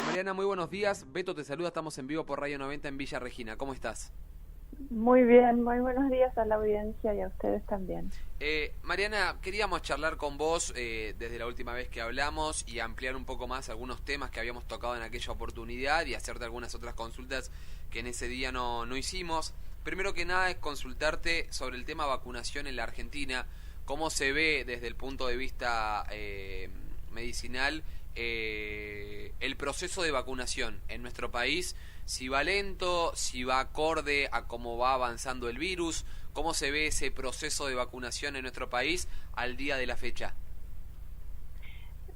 Mariana, muy buenos días. Beto te saluda, estamos en vivo por Radio 90 en Villa Regina. ¿Cómo estás? Muy bien, muy buenos días a la audiencia y a ustedes también. Mariana, queríamos charlar con vos desde la última vez que hablamos y ampliar un poco más algunos temas que habíamos tocado en aquella oportunidad y hacerte algunas otras consultas que en ese día no hicimos. Primero que nada es consultarte sobre el tema vacunación en la Argentina, cómo se ve desde el punto de vista medicinal el proceso de vacunación en nuestro país, si va lento, si va acorde a cómo va avanzando el virus, cómo se ve ese proceso de vacunación en nuestro país al día de la fecha.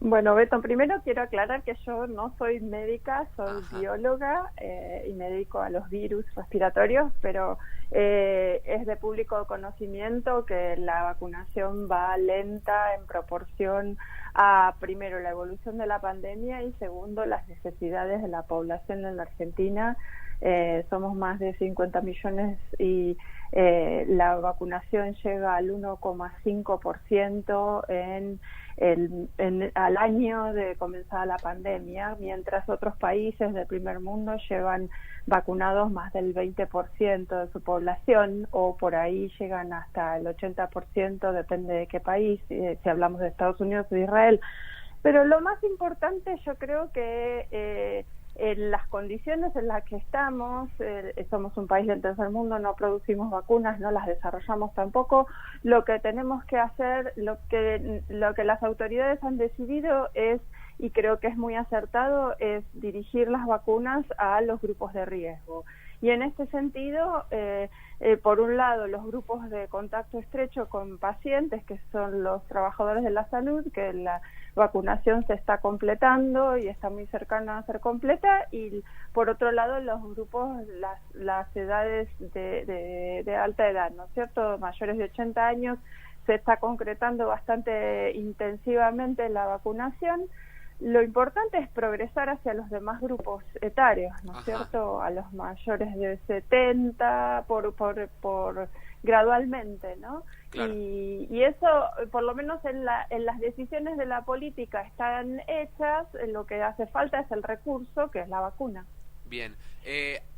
Bueno, Beto, primero quiero aclarar que yo no soy médica, soy Ajá. bióloga y me dedico a los virus respiratorios, pero es de público conocimiento que la vacunación va lenta en proporción a, primero, la evolución de la pandemia y, segundo, las necesidades de la población en la Argentina. Somos más de 50 millones y la vacunación llega al 1,5% al año de comenzada la pandemia, mientras otros países del primer mundo llevan vacunados más del 20% de su población, o por ahí llegan hasta el 80%, depende de qué país, si hablamos de Estados Unidos o de Israel. Pero lo más importante, yo creo que en las condiciones en las que estamos, somos un país del tercer mundo, no producimos vacunas, no las desarrollamos tampoco. Lo que tenemos que hacer, lo que las autoridades han decidido es, y creo que es muy acertado, es dirigir las vacunas a los grupos de riesgo. Y en este sentido, por un lado, los grupos de contacto estrecho con pacientes, que son los trabajadores de la salud, que la vacunación se está completando y está muy cercana a ser completa, y por otro lado, los grupos, las edades de alta edad, ¿no es cierto?, mayores de 80 años, se está concretando bastante intensivamente la vacunación. Lo importante es progresar hacia los demás grupos etarios, ¿no es Ajá. cierto?, a los mayores de 70, gradualmente, ¿no? Claro. Y eso, por lo menos en las decisiones de la política están hechas, lo que hace falta es el recurso, que es la vacuna. Bien.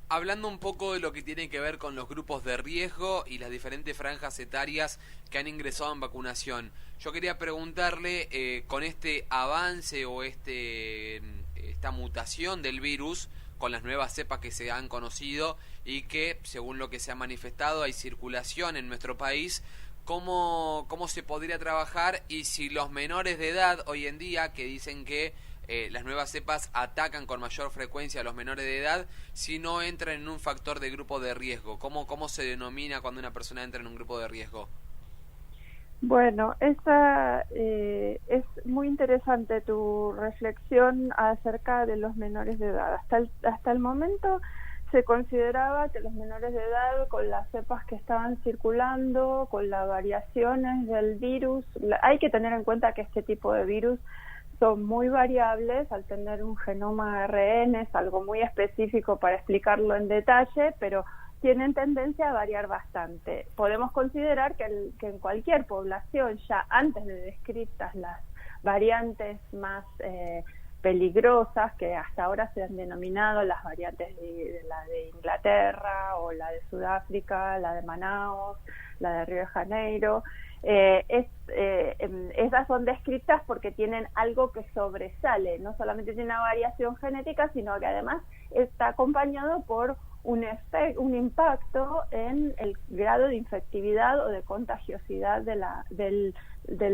Hablando un poco de lo que tiene que ver con los grupos de riesgo y las diferentes franjas etarias que han ingresado en vacunación, yo quería preguntarle, con este avance o esta mutación del virus, con las nuevas cepas que se han conocido y que, según lo que se ha manifestado, hay circulación en nuestro país, ¿cómo se podría trabajar? Y si los menores de edad hoy en día, que dicen que las nuevas cepas atacan con mayor frecuencia a los menores de edad, si no entran en un factor de grupo de riesgo, ¿cómo se denomina cuando una persona entra en un grupo de riesgo? Bueno, es muy interesante tu reflexión acerca de los menores de edad. Hasta el momento se consideraba que los menores de edad, con las cepas que estaban circulando, con las variaciones del virus, hay que tener en cuenta que este tipo de virus son muy variables. Al tener un genoma ARN es algo muy específico para explicarlo en detalle, pero tienen tendencia a variar bastante. Podemos considerar que en cualquier población, ya antes de descritas las variantes más peligrosas, que hasta ahora se han denominado las variantes de la de Inglaterra o la de Sudáfrica, la de Manaus, la de Río de Janeiro, esas son descritas porque tienen algo que sobresale, no solamente tiene una variación genética, sino que además está acompañado por un impacto en el grado de infectividad o de contagiosidad del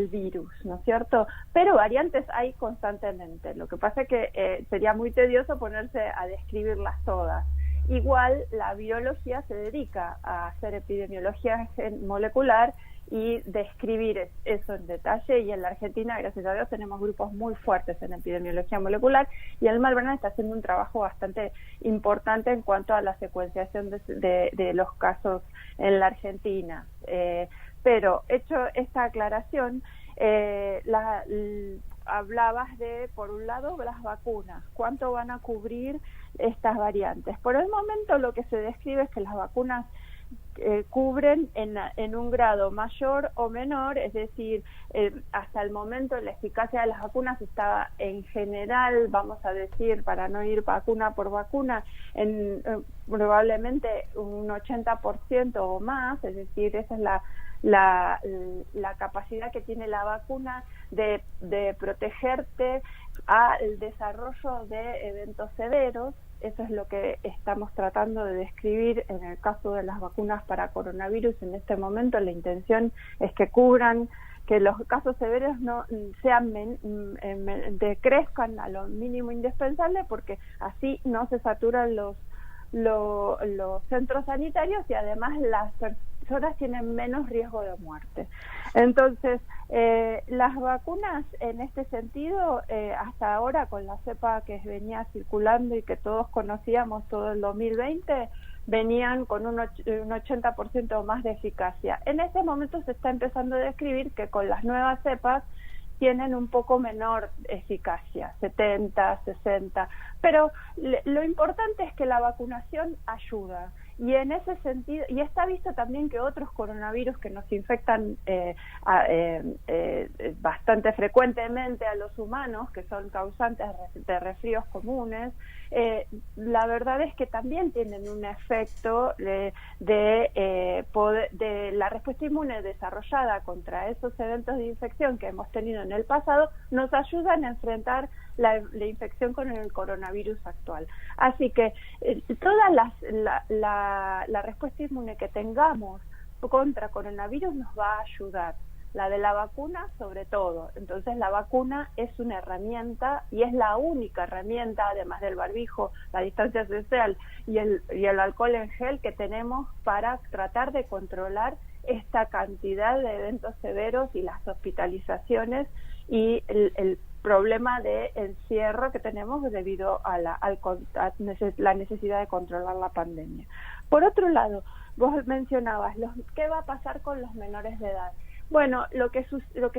virus, ¿no es cierto? Pero variantes hay constantemente. Lo que pasa es que sería muy tedioso ponerse a describirlas todas. Igual la biología se dedica a hacer epidemiología molecular y describir eso en detalle, y en la Argentina, gracias a Dios, tenemos grupos muy fuertes en epidemiología molecular, y el Malverna está haciendo un trabajo bastante importante en cuanto a la secuenciación de los casos en la Argentina. Pero hecho esta aclaración, hablabas de, por un lado, las vacunas, cuánto van a cubrir estas variantes. Por el momento lo que se describe es que las vacunas cubren en un grado mayor o menor, es decir, hasta el momento la eficacia de las vacunas estaba en general, vamos a decir, para no ir vacuna por vacuna, en probablemente un 80% o más, es decir, esa es la capacidad que tiene la vacuna de protegerte al desarrollo de eventos severos. Eso es lo que estamos tratando de describir en el caso de las vacunas para coronavirus. En este momento la intención es que cubran, que los casos severos no sean decrezcan a lo mínimo indispensable, porque así no se saturan los centros sanitarios y además las personas tienen menos riesgo de muerte. Entonces, las vacunas en este sentido, hasta ahora con la cepa que venía circulando y que todos conocíamos todo el 2020, venían con un 80% más de eficacia. En este momento se está empezando a describir que con las nuevas cepas tienen un poco menor eficacia, 70, 60, pero lo importante es que la vacunación ayuda, y en ese sentido, y está visto también que otros coronavirus que nos infectan bastante frecuentemente a los humanos, que son causantes de resfríos comunes, la verdad es que también tienen un efecto de la respuesta inmune desarrollada contra esos eventos de infección que hemos tenido en el pasado, nos ayudan a enfrentar la infección con el coronavirus actual. Así que toda la respuesta inmune que tengamos contra coronavirus nos va a ayudar. La de la vacuna sobre todo. Entonces la vacuna es una herramienta y es la única herramienta, además del barbijo, la distancia social y el alcohol en gel, que tenemos para tratar de controlar esta cantidad de eventos severos y las hospitalizaciones y el problema de encierro que tenemos debido a la necesidad de controlar la pandemia. Por otro lado, vos mencionabas qué va a pasar con los menores de edad. Bueno, lo que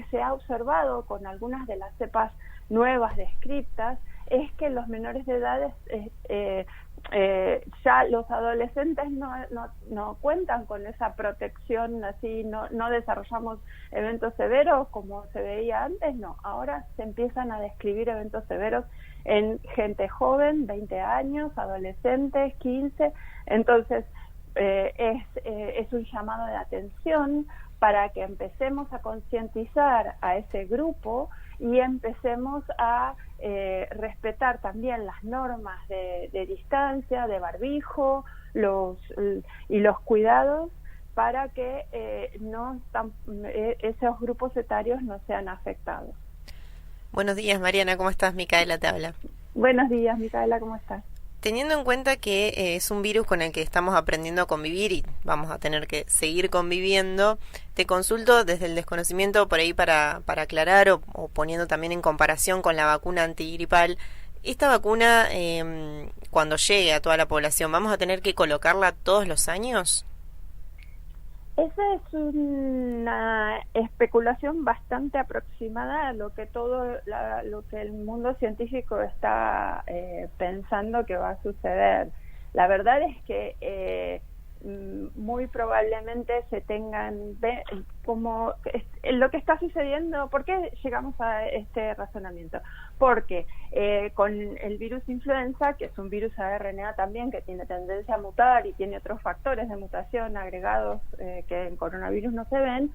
se ha observado con algunas de las cepas nuevas descritas es que los menores de edad, ya los adolescentes no cuentan con esa protección, así no desarrollamos eventos severos como se veía antes, no. Ahora se empiezan a describir eventos severos en gente joven, 20 años, adolescentes, 15, entonces es un llamado de atención para que empecemos a concientizar a ese grupo y empecemos a respetar también las normas de distancia, de barbijo, y los cuidados para que esos grupos etarios no sean afectados. Buenos días, Mariana, ¿cómo estás? Micaela te habla. Buenos días, Micaela, ¿cómo estás? Teniendo en cuenta que es un virus con el que estamos aprendiendo a convivir y vamos a tener que seguir conviviendo, te consulto desde el desconocimiento por ahí para aclarar o poniendo también en comparación con la vacuna antigripal. Esta vacuna, cuando llegue a toda la población, ¿vamos a tener que colocarla todos los años? Esa es una especulación bastante aproximada a lo que lo que el mundo científico está pensando que va a suceder. La verdad es que muy probablemente se tengan como lo que está sucediendo. ¿Por qué llegamos a este razonamiento? Porque con el virus influenza, que es un virus ARNA también, que tiene tendencia a mutar y tiene otros factores de mutación agregados que en coronavirus no se ven,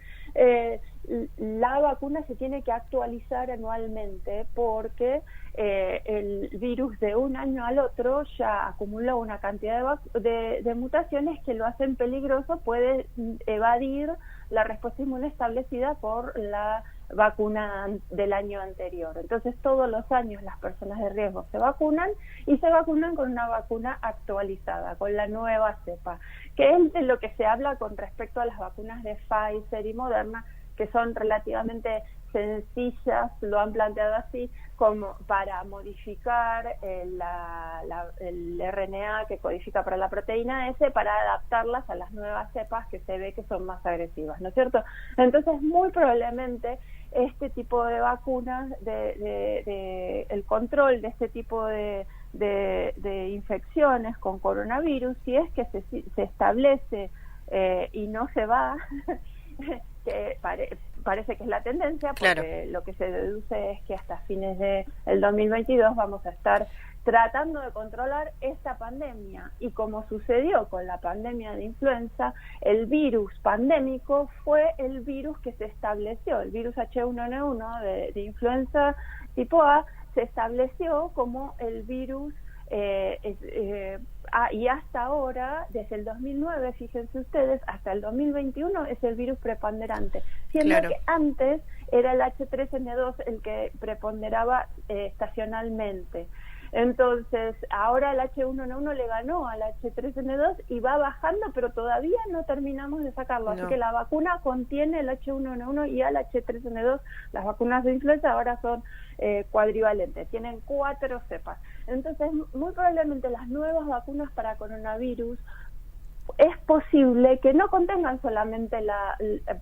la vacuna se tiene que actualizar anualmente porque el virus de un año al otro ya acumula una cantidad de mutaciones que lo hacen peligroso, puede evadir la respuesta inmune establecida por la vacuna del año anterior. Entonces todos los años las personas de riesgo se vacunan y se vacunan con una vacuna actualizada, con la nueva cepa, que es de lo que se habla con respecto a las vacunas de Pfizer y Moderna, que son relativamente sencillas, lo han planteado así, como para modificar el RNA que codifica para la proteína S para adaptarlas a las nuevas cepas que se ve que son más agresivas, ¿no es cierto? Entonces, muy probablemente este tipo de vacunas, el control de este tipo de infecciones con coronavirus, si es que se establece y no se va, que parece que es la tendencia, porque lo que se deduce es que hasta fines del 2022 vamos a estar tratando de controlar esta pandemia. Y como sucedió con la pandemia de influenza, el virus pandémico fue el virus que se estableció, el virus H1N1 de influenza tipo A, se estableció como el virus y hasta ahora, desde el 2009, fíjense ustedes, hasta el 2021 es el virus preponderante, siendo que antes era el H3N2 el que preponderaba estacionalmente. Entonces, ahora el H1N1 le ganó al H3N2 y va bajando, pero todavía no terminamos de sacarlo. Así que la vacuna contiene el H1N1 y al H3N2. Las vacunas de influenza ahora son cuadrivalentes, tienen 4 cepas. Entonces, muy probablemente las nuevas vacunas para coronavirus es posible que no contengan solamente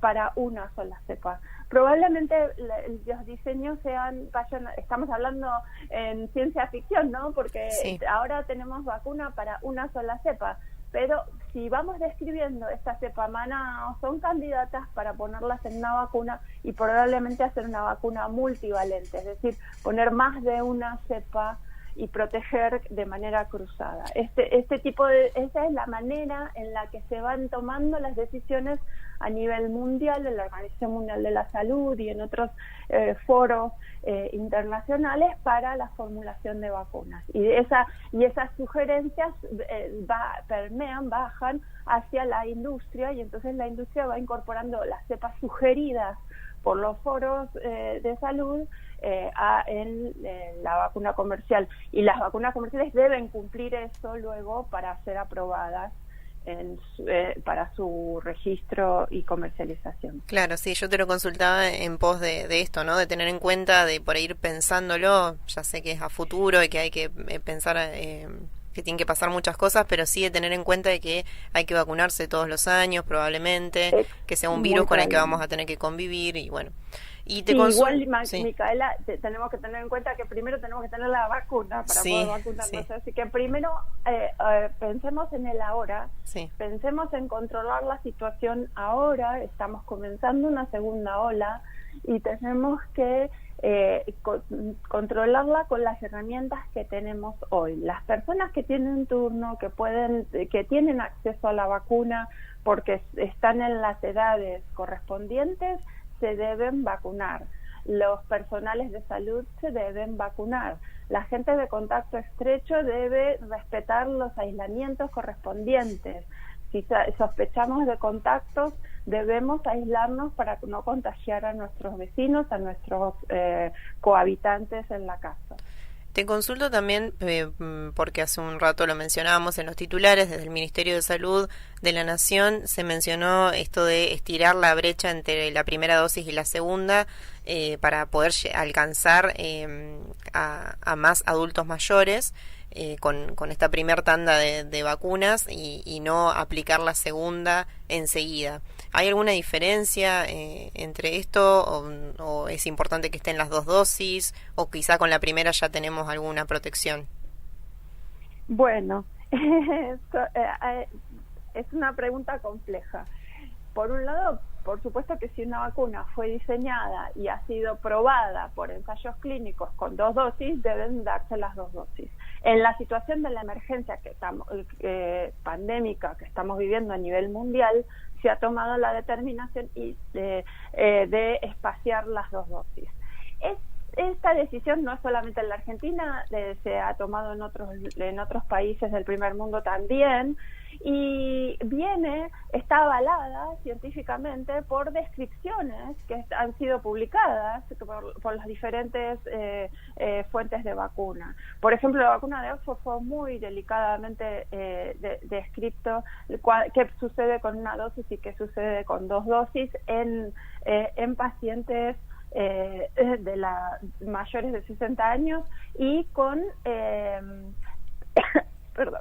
para una sola cepa. Probablemente los diseños estamos hablando en ciencia ficción, ¿no? Porque ahora tenemos vacuna para una sola cepa, pero si vamos describiendo esta cepa mana, son candidatas para ponerlas en una vacuna y probablemente hacer una vacuna multivalente, es decir, poner más de una cepa y proteger de manera cruzada. Esa es la manera en la que se van tomando las decisiones a nivel mundial, en la Organización Mundial de la Salud y en otros foros internacionales para la formulación de vacunas. Y esas sugerencias bajan hacia la industria, y entonces la industria va incorporando las cepas sugeridas por los foros de salud en la vacuna comercial, y las vacunas comerciales deben cumplir eso luego para ser aprobadas para su registro y comercialización. Claro, sí, yo te lo consultaba en pos de esto, ¿no? De tener en cuenta, de por ir pensándolo, ya sé que es a futuro y que hay que pensar que tienen que pasar muchas cosas, pero sí de tener en cuenta de que hay que vacunarse todos los años probablemente, que sea un virus con el que vamos a tener que convivir y bueno. Y igual, Micaela, tenemos que tener en cuenta que primero tenemos que tener la vacuna para poder vacunarnos. Así que primero pensemos en el ahora, pensemos en controlar la situación ahora. Estamos comenzando una segunda ola y tenemos que controlarla con las herramientas que tenemos hoy. Las personas que tienen turno, que tienen acceso a la vacuna porque están en las edades correspondientes, se deben vacunar. Los personales de salud se deben vacunar. La gente de contacto estrecho debe respetar los aislamientos correspondientes. Si sospechamos de contactos, debemos aislarnos para no contagiar a nuestros vecinos, a nuestros cohabitantes en la casa. Te consulto también, porque hace un rato lo mencionábamos en los titulares, desde el Ministerio de Salud de la Nación se mencionó esto de estirar la brecha entre la primera dosis y la segunda para poder alcanzar a más adultos mayores con esta primer tanda de vacunas y no aplicar la segunda enseguida. ¿Hay alguna diferencia entre esto o es importante que estén las dos dosis o quizá con la primera ya tenemos alguna protección? Bueno, es una pregunta compleja. Por un lado, por supuesto que si una vacuna fue diseñada y ha sido probada por ensayos clínicos con 2 dosis, deben darse las 2 dosis. En la situación de la emergencia pandémica que estamos viviendo a nivel mundial, se ha tomado la determinación de espaciar las 2 dosis. Esta decisión no es solamente en la Argentina, se ha tomado en otros países del primer mundo también, y está avalada científicamente por descripciones que han sido publicadas por las diferentes fuentes de vacuna. Por ejemplo, la vacuna de Oxford fue muy delicadamente descrito qué sucede con una dosis y qué sucede con 2 dosis en pacientes de mayores de 60 años y con perdón.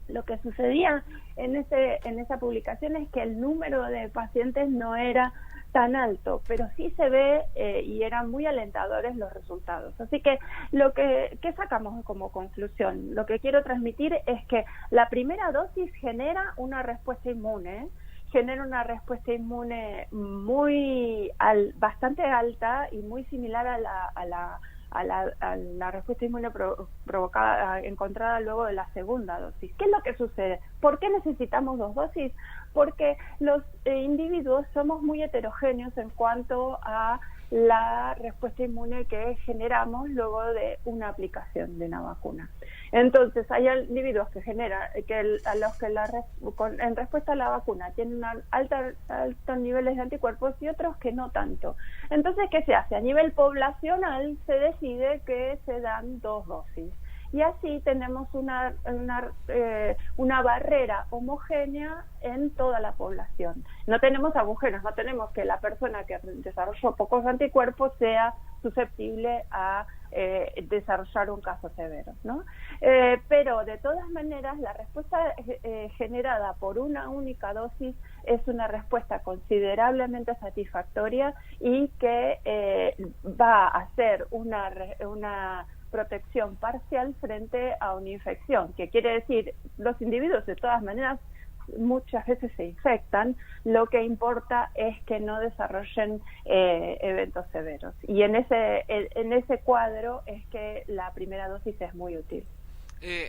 Lo que sucedía en esa publicación es que el número de pacientes no era tan alto, pero sí se ve y eran muy alentadores los resultados. Así que ¿qué sacamos como conclusión? Lo que quiero transmitir es que la primera dosis genera una respuesta inmune, bastante alta y muy similar a la respuesta inmune encontrada luego de la segunda dosis. ¿Qué es lo que sucede? ¿Por qué necesitamos 2 dosis? Porque los individuos somos muy heterogéneos en cuanto a la respuesta inmune que generamos luego de una aplicación de una vacuna. Entonces, hay individuos en respuesta a la vacuna tienen altos niveles de anticuerpos y otros que no tanto. Entonces, ¿qué se hace? A nivel poblacional se decide que se dan 2 dosis. Y así tenemos una barrera homogénea en toda la población. No tenemos agujeros, no tenemos que la persona que desarrolló pocos anticuerpos sea susceptible a desarrollar un caso severo, ¿no? Pero de todas maneras la respuesta generada por una única dosis es una respuesta considerablemente satisfactoria y que va a ser una protección parcial frente a una infección, que quiere decir los individuos de todas maneras muchas veces se infectan, lo que importa es que no desarrollen eventos severos, y en ese cuadro es que la primera dosis es muy útil.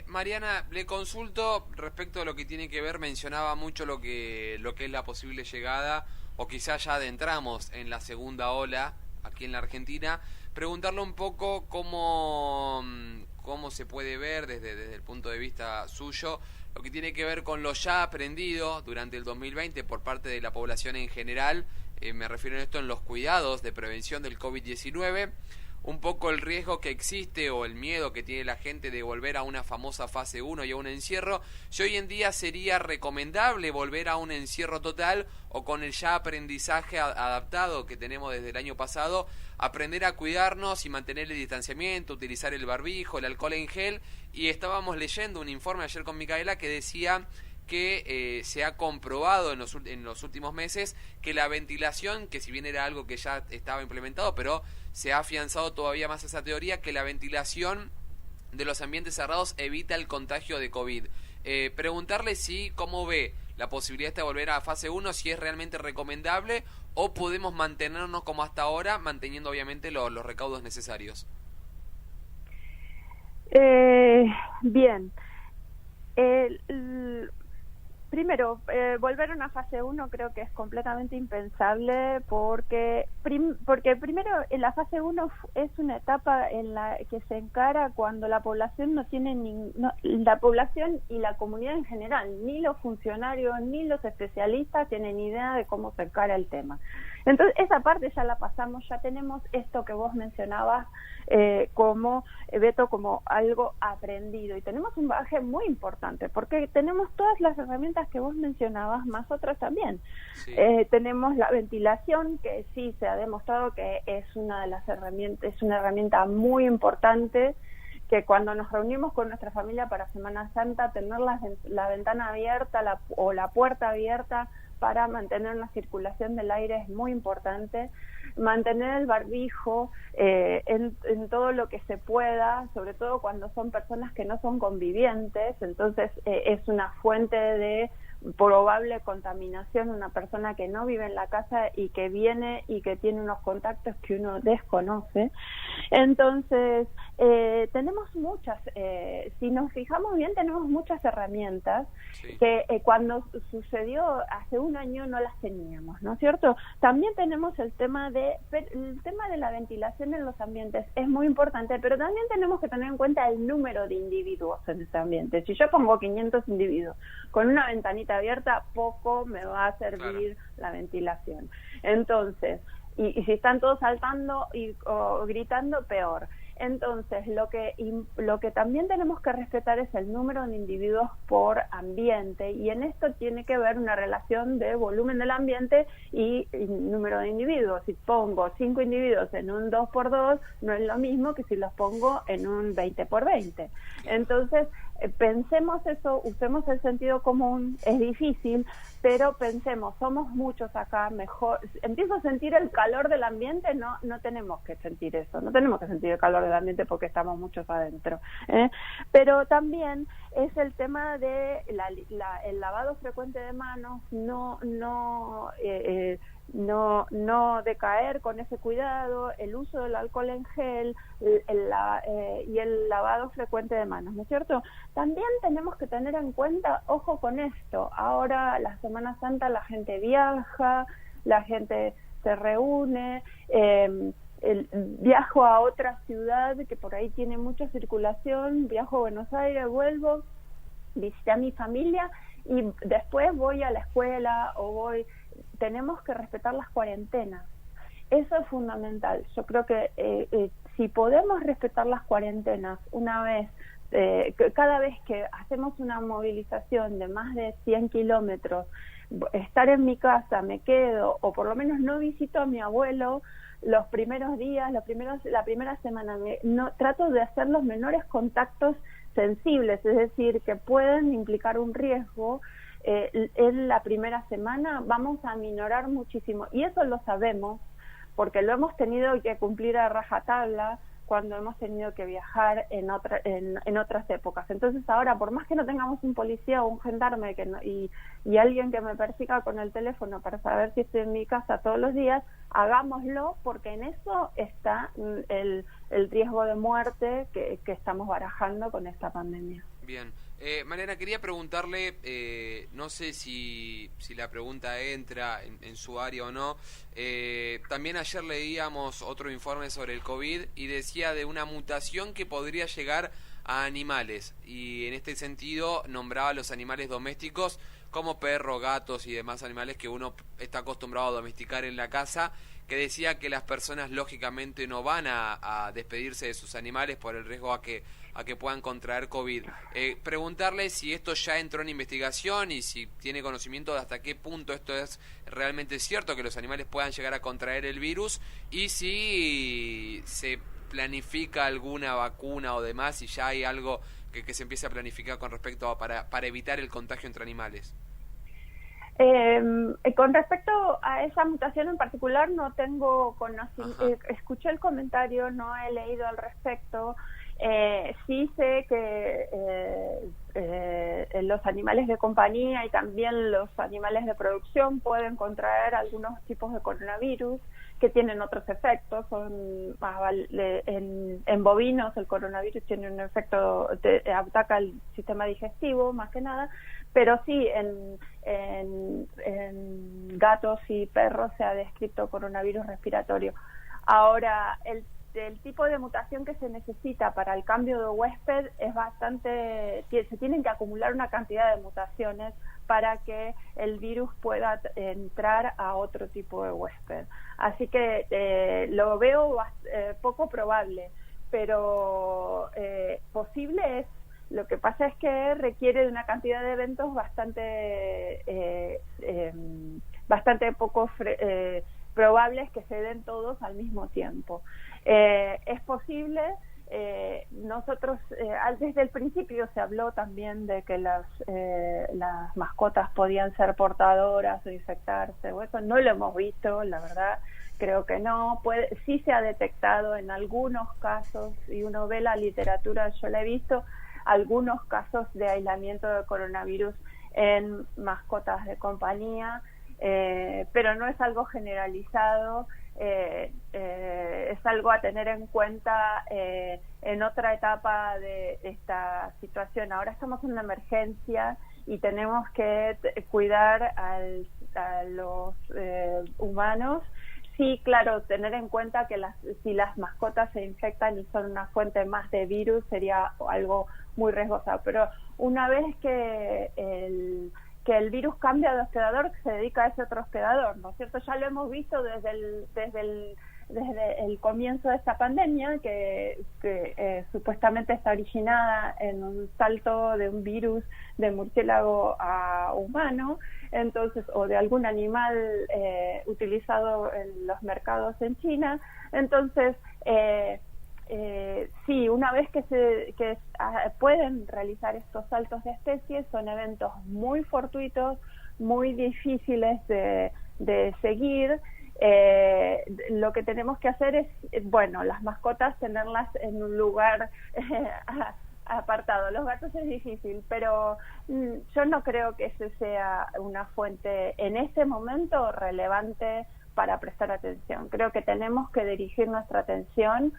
Mariana, le consulto respecto a lo que tiene que ver, mencionaba mucho lo que es la posible llegada, o quizás ya adentramos en la segunda ola aquí en la Argentina. Preguntarle un poco cómo se puede ver desde el punto de vista suyo lo que tiene que ver con lo ya aprendido durante el 2020 por parte de la población en general. Me refiero a esto en los cuidados de prevención del COVID-19, un poco el riesgo que existe o el miedo que tiene la gente de volver a una famosa fase 1 y a un encierro. Si hoy en día sería recomendable volver a un encierro total, o con el ya aprendizaje adaptado que tenemos desde el año pasado, aprender a cuidarnos y mantener el distanciamiento, utilizar el barbijo, el alcohol en gel. Y estábamos leyendo un informe ayer con Micaela que decía que se ha comprobado en los últimos meses que la ventilación, que si bien era algo que ya estaba implementado, pero se ha afianzado todavía más esa teoría, que la ventilación de los ambientes cerrados evita el contagio de COVID. Preguntarle cómo ve la posibilidad de volver a fase 1, si es realmente recomendable o podemos mantenernos como hasta ahora, manteniendo obviamente los recaudos necesarios. Bien. Primero, volver a una fase 1 creo que es completamente impensable porque primero en la fase 1 es una etapa en la que se encara cuando la población no tiene la población y la comunidad en general, ni los funcionarios ni los especialistas tienen idea de cómo se encara el tema. Entonces esa parte ya la pasamos, ya tenemos esto que vos mencionabas como Beto, como algo aprendido, y tenemos un bagaje muy importante porque tenemos todas las herramientas que vos mencionabas, más otras también. Sí. Tenemos la ventilación, que sí se ha demostrado que es una de las herramientas, es una herramienta muy importante, que cuando nos reunimos con nuestra familia para Semana Santa, tener la ventana abierta o la puerta abierta para mantener una circulación del aire es muy importante. Mantener el barbijo en todo lo que se pueda, sobre todo cuando son personas que no son convivientes, entonces es una fuente de probable contaminación, una persona que no vive en la casa y que viene y que tiene unos contactos que uno desconoce. Entonces tenemos muchas, si nos fijamos bien, tenemos muchas herramientas. Sí. Que cuando sucedió hace un año no las teníamos, ¿no es cierto? También tenemos el tema de la ventilación en los ambientes, es muy importante, pero también tenemos que tener en cuenta el número de individuos en ese ambiente. Si yo pongo 500 individuos con una ventanita abierta, poco me va a servir la ventilación. Entonces, y si están todos saltando o gritando, peor. Entonces, lo que también tenemos que respetar es el número de individuos por ambiente, y en esto tiene que ver una relación de volumen del ambiente y número de individuos. Si pongo 5 individuos en un 2x2, no es lo mismo que si los pongo en un 20x20. Entonces, pensemos eso, usemos el sentido común, es difícil, pero pensemos, somos muchos acá, mejor, empiezo a sentir el calor del ambiente, no tenemos que sentir eso, no tenemos que sentir el calor del ambiente porque estamos muchos adentro, pero también es el tema de el lavado frecuente de manos, no decaer con ese cuidado, el uso del alcohol en gel y el lavado frecuente de manos, ¿no es cierto? También tenemos que tener en cuenta, ojo con esto, ahora la Semana Santa la gente viaja, la gente se reúne, viajo a otra ciudad que por ahí tiene mucha circulación, viajo a Buenos Aires, vuelvo, visité a mi familia y después voy a la escuela tenemos que respetar las cuarentenas. Eso es fundamental. Yo creo que si podemos respetar las cuarentenas cada vez que hacemos una movilización de más de 100 kilómetros, estar en mi casa, me quedo, o por lo menos no visito a mi abuelo los primeros días, la primera semana, trato de hacer los menores contactos sensibles, es decir, que pueden implicar un riesgo. En la primera semana vamos a minorar muchísimo, y eso lo sabemos porque lo hemos tenido que cumplir a rajatabla cuando hemos tenido que viajar en otras épocas. Entonces ahora, por más que no tengamos un policía o un gendarme y alguien que me persiga con el teléfono para saber si estoy en mi casa todos los días, hagámoslo, porque en eso está el riesgo de muerte que estamos barajando con esta pandemia. Bien. Mariana, quería preguntarle, no sé si la pregunta entra en su área o no, también ayer leíamos otro informe sobre el COVID y decía de una mutación que podría llegar a animales, y en este sentido nombraba a los animales domésticos como perros, gatos y demás animales que uno está acostumbrado a domesticar en la casa, que decía que las personas lógicamente no van a despedirse de sus animales por el riesgo a que puedan contraer COVID. Preguntarle si esto ya entró en investigación y si tiene conocimiento de hasta qué punto esto es realmente cierto, que los animales puedan llegar a contraer el virus, y si se planifica alguna vacuna o demás, y ya hay algo que se empiece a planificar con respecto a para evitar el contagio entre animales. Con respecto a esa mutación en particular no tengo conocimiento, escuché el comentario, no he leído al respecto. Sí sé que los animales de compañía y también los animales de producción pueden contraer algunos tipos de coronavirus que tienen otros efectos. En bovinos el coronavirus tiene un efecto, ataca el sistema digestivo más que nada, pero sí en gatos y perros se ha descrito coronavirus respiratorio. Ahora, el tipo de mutación que se necesita para el cambio de huésped es se tienen que acumular una cantidad de mutaciones para que el virus pueda entrar a otro tipo de huésped. Así que lo veo poco probable, pero posible es. Lo que pasa es que requiere de una cantidad de eventos bastante poco probables que se den todos al mismo tiempo. Es posible. Nosotros desde el principio se habló también de que las mascotas podían ser portadoras o infectarse, o eso no lo hemos visto, la verdad creo que no. Sí se ha detectado en algunos casos, y uno ve la literatura, yo la he visto, algunos casos de aislamiento de coronavirus en mascotas de compañía, pero no es algo generalizado. Es algo a tener en cuenta en otra etapa de esta situación. Ahora estamos en una emergencia y tenemos que cuidar a los humanos. Sí, claro, tener en cuenta que si las mascotas se infectan y son una fuente más de virus sería algo muy riesgoso, pero una vez que el virus cambia de hospedador, se dedica a ese otro hospedador, ¿no es cierto? Ya lo hemos visto desde el comienzo de esta pandemia, que supuestamente está originada en un salto de un virus de murciélago a humano, entonces, o de algún animal utilizado en los mercados en China. Entonces, sí, una vez que pueden realizar estos saltos de especies, son eventos muy fortuitos, muy difíciles de seguir. Lo que tenemos que hacer es, bueno, las mascotas tenerlas en un lugar apartado. Los gatos es difícil, pero yo no creo que ese sea una fuente en este momento relevante para prestar atención. Creo que tenemos que dirigir nuestra atención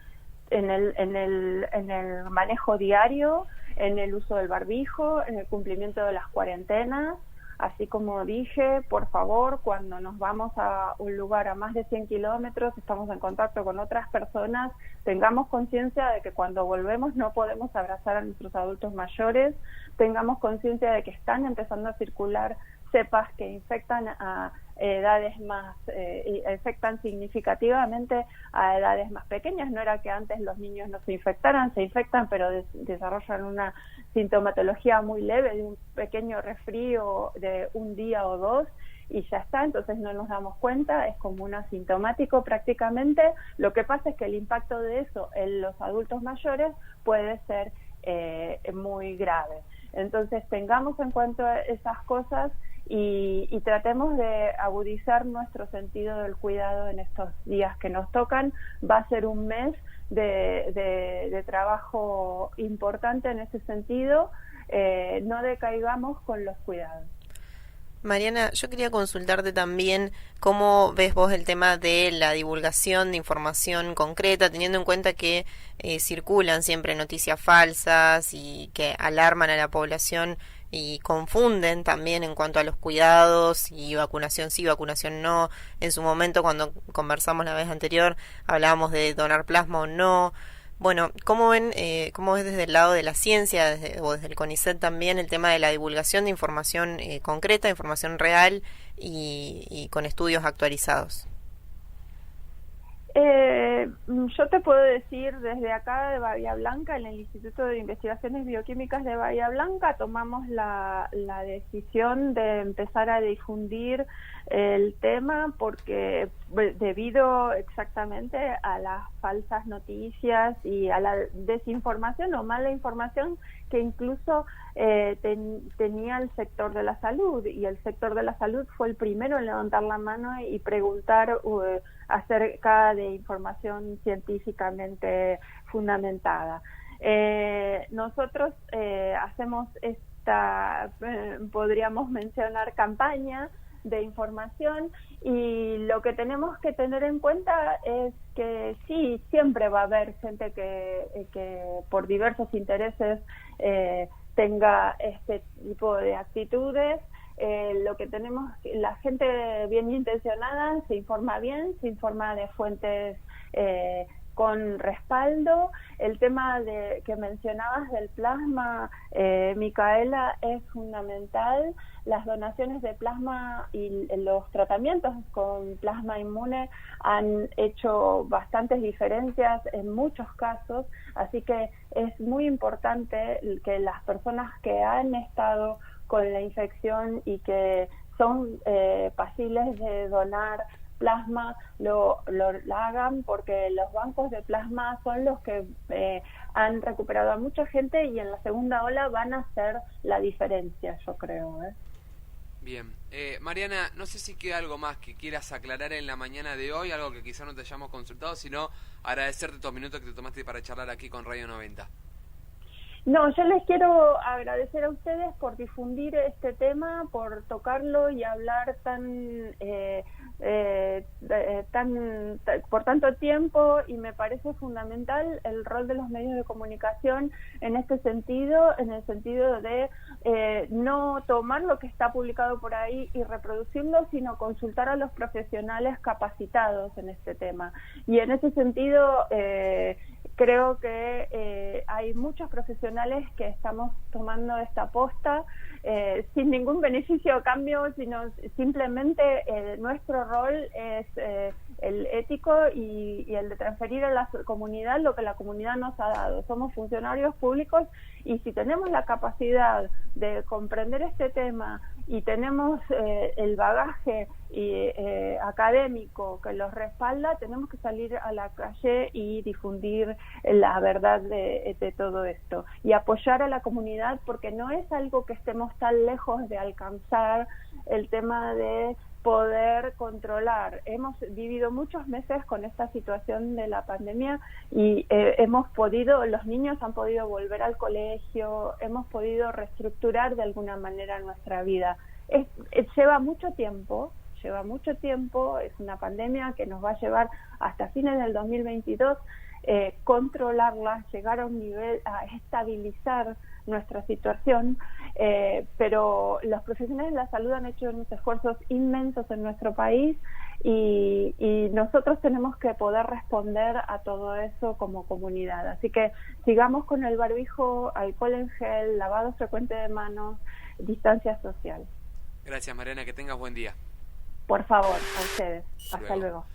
en el manejo diario, en el uso del barbijo, en el cumplimiento de las cuarentenas. Así como dije, por favor, cuando nos vamos a un lugar a más de 100 kilómetros, estamos en contacto con otras personas, tengamos conciencia de que cuando volvemos no podemos abrazar a nuestros adultos mayores, tengamos conciencia de que están empezando a circular cepas que infectan a edades más, infectan significativamente a edades más pequeñas. No era que antes los niños no se infectaran, se infectan, pero desarrollan una sintomatología muy leve, de un pequeño resfrío de un día o dos, y ya está. Entonces no nos damos cuenta, es como un asintomático prácticamente. Lo que pasa es que el impacto de eso en los adultos mayores puede ser muy grave. Entonces tengamos en cuenta esas cosas y tratemos de agudizar nuestro sentido del cuidado en estos días que nos tocan. Va a ser un mes de trabajo importante en ese sentido. No decaigamos con los cuidados. Mariana, yo quería consultarte también cómo ves vos el tema de la divulgación de información concreta, teniendo en cuenta que circulan siempre noticias falsas y que alarman a la población y confunden también en cuanto a los cuidados y vacunación sí, vacunación no. En su momento, cuando conversamos la vez anterior, hablábamos de donar plasma o no. Bueno, ¿cómo ves desde el lado de la ciencia o desde el CONICET también el tema de la divulgación de información concreta, información real y con estudios actualizados? Yo te puedo decir desde acá de Bahía Blanca, en el Instituto de Investigaciones Bioquímicas de Bahía Blanca, tomamos la decisión de empezar a difundir el tema porque debido exactamente a las falsas noticias y a la desinformación o mala información que incluso tenía el sector de la salud, y el sector de la salud fue el primero en levantar la mano y preguntar acerca de información científicamente fundamentada. Nosotros hacemos esta, podríamos mencionar, campaña de información, y lo que tenemos que tener en cuenta es que sí, siempre va a haber gente que por diversos intereses tenga este tipo de actitudes. Lo que tenemos, la gente bien intencionada se informa bien, se informa de fuentes con respaldo. El tema que mencionabas del plasma, Micaela, es fundamental. Las donaciones de plasma y los tratamientos con plasma inmune han hecho bastantes diferencias en muchos casos, así que es muy importante que las personas que han estado con la infección y que son pasibles de donar plasma lo hagan, porque los bancos de plasma son los que han recuperado a mucha gente, y en la segunda ola van a hacer la diferencia, yo creo. Bien. Mariana, no sé si queda algo más que quieras aclarar en la mañana de hoy, algo que quizá no te hayamos consultado, sino agradecerte estos minutos que te tomaste para charlar aquí con Radio 90. No, yo les quiero agradecer a ustedes por difundir este tema, por tocarlo y hablar por tanto tiempo, y me parece fundamental el rol de los medios de comunicación en este sentido, en el sentido de no tomar lo que está publicado por ahí y reproducirlo, sino consultar a los profesionales capacitados en este tema. Y en ese sentido creo que hay muchos profesionales que estamos tomando esta aposta sin ningún beneficio o cambio, sino simplemente nuestro rol es el ético y el de transferir a la comunidad lo que la comunidad nos ha dado. Somos funcionarios públicos y si tenemos la capacidad de comprender este tema y tenemos el bagaje académico que los respalda, tenemos que salir a la calle y difundir la verdad de todo esto y apoyar a la comunidad, porque no es algo que estemos tan lejos de alcanzar el tema de poder controlar. Hemos vivido muchos meses con esta situación de la pandemia y los niños han podido volver al colegio, hemos podido reestructurar de alguna manera nuestra vida. Lleva mucho tiempo, es una pandemia que nos va a llevar hasta fines del 2022, controlarla, llegar a un nivel, a estabilizar nuestra situación, pero los profesionales de la salud han hecho unos esfuerzos inmensos en nuestro país y nosotros tenemos que poder responder a todo eso como comunidad. Así que sigamos con el barbijo, alcohol en gel, lavado frecuente de manos, distancia social. Gracias, Mariana, que tengas buen día. Por favor, a ustedes. Hasta luego.